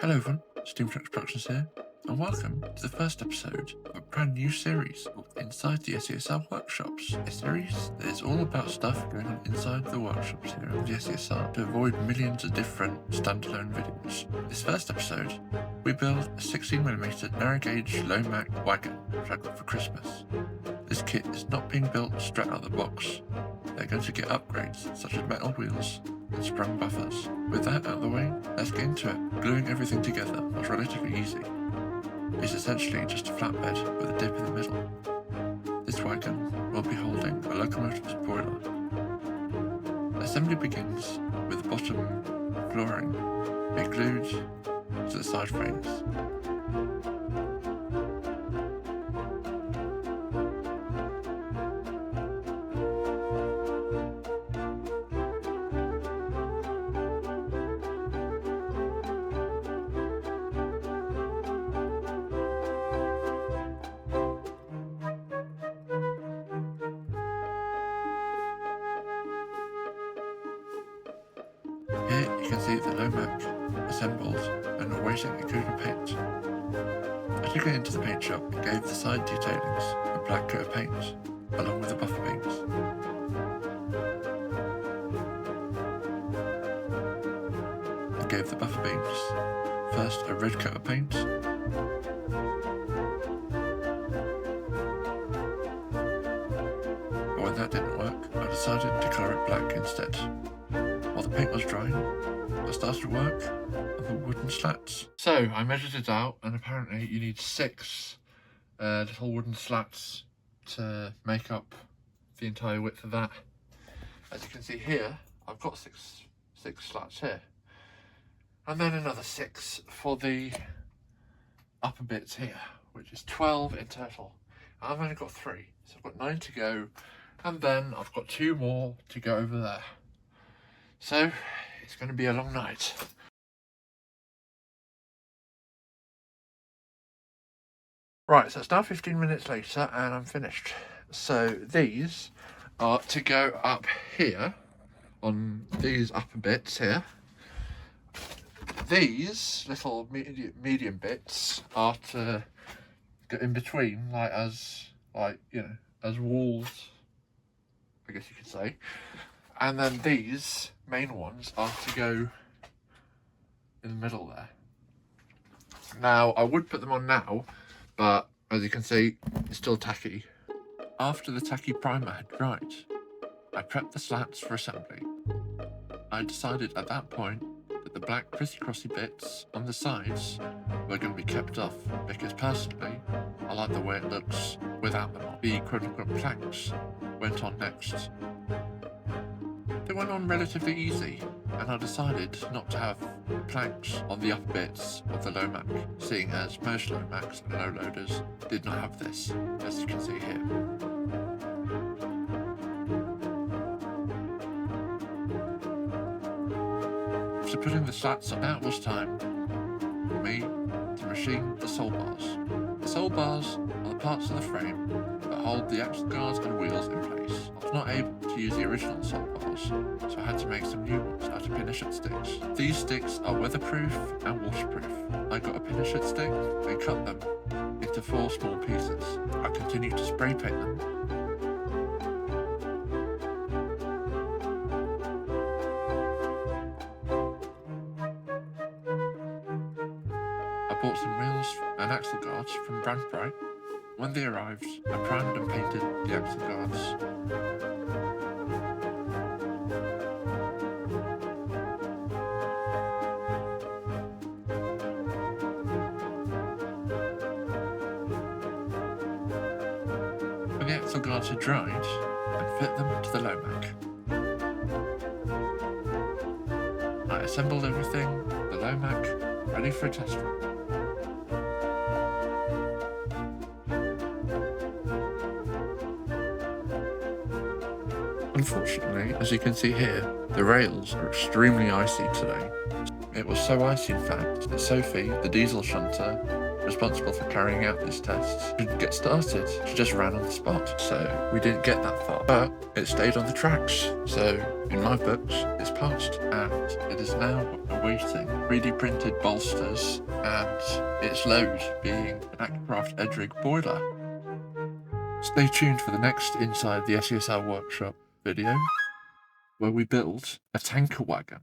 Hello everyone, Steam Trucks Productions here, and welcome to the first episode of a brand new series called Inside the S.E.S.R workshops. A series that is all about stuff going on inside the workshops here at the S.E.S.R to avoid millions of different standalone videos. This first episode, we build a 16mm Narrow Gauge Lowmac wagon which I got for Christmas. This kit is not being built straight out of the box. They're going to get upgrades such as metal wheels and sprung buffers. With that out of the way, let's get into it. Gluing everything together was relatively easy. It's essentially just a flatbed with a dip in the middle. This wagon will be holding a locomotive boiler. Assembly begins with the bottom flooring being glued to the side frames. Here you can see the Lowmac assembled and awaiting a coat of paint. I took it into the paint shop and gave the side detailings a black coat of paint, along with the buffer beams. I gave the buffer beams first a red coat of paint, but when that didn't work, I decided to colour it black instead. While the paint was drying, I started work on the wooden slats. So I measured it out, and apparently you need 6 little wooden slats to make up the entire width of that. As you can see here, I've got six slats here, and then another 6 for the upper bits here, which is 12 in total. I've only got 3, so I've got 9 to go, and then I've got 2 more to go over there. So, it's going to be a long night. Right, so it's now 15 minutes later and I'm finished. So these are to go up here, on these upper bits here. These little medium bits are to go in between, as walls, I guess you could say. And then these main ones are to go in the middle there. Now, I would put them on now, but as you can see, it's still tacky. After the tacky primer had dried, I prepped the slats for assembly. I decided at that point that the black crissy-crossy bits on the sides were going to be kept off, because personally, I like the way it looks without them on. The quote-unquote planks went on next. They went on relatively easy, and I decided not to have planks on the upper bits of the Lowmac, seeing as most Lowmacs and low loaders did not have this, as you can see here. After putting the slats on, now it was time for me to machine the sole bars. The sole bars are the parts of the frame that hold the axle guards and wheels in place. I was not able to use the original sole bars, so I had to make some new ones out of pin-and-shut sticks. These sticks are weatherproof and waterproof. I got a pin-and-shut stick and cut them into 4 small pieces. I continued to spray paint them. I bought some wheels and axle guards from Brand Bright. When they arrived, I primed and painted the axle guards. When the axle guards had dried, I fit them to the Lowmac. I assembled everything, the Lowmac, ready for a test run. Unfortunately, as you can see here, the rails are extremely icy today. It was so icy in fact that Sophie, the diesel shunter, responsible for carrying out these tests, didn't get started. She just ran on the spot. So we didn't get that far, but it stayed on the tracks. So in my books, it's passed, and it is now awaiting 3D printed bolsters and its load being an Aircraft Edrig boiler. Stay tuned for the next Inside the S.E.S.R workshop video, where we build a tanker wagon.